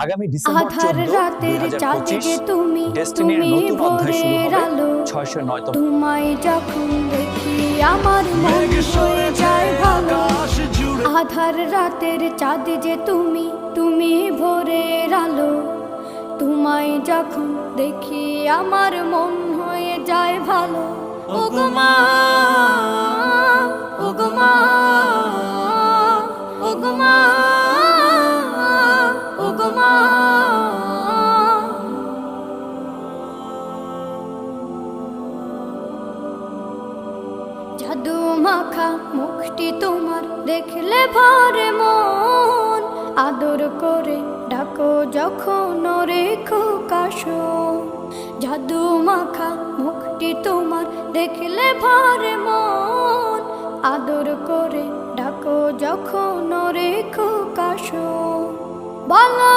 আগামী ডিসেম্বর 14, 2025 ডেস্টিনির নতুন অধ্যায় শুরু হবে 609তম। তোমায় যখন দেখি আমার মন হয়ে যায় ভালো। আধার রাতের চাঁদ যে তুমি, তুমি ভোরের আলো। তোমায় যখন দেখি আমার মন হয়ে যায় ভালো। ওগো মা, ওগো মা, ওগো মা, ওগো মা। জাদু মাখা মুখটি তোমার দেখলে ভরে মন। আদর করে ডাকো যখন রেখো কাশন। জাদু মাখা মুখটি তোমার দেখলে ভরে মন। আদর করে ডাকো যখন রেখো কাশন। বলো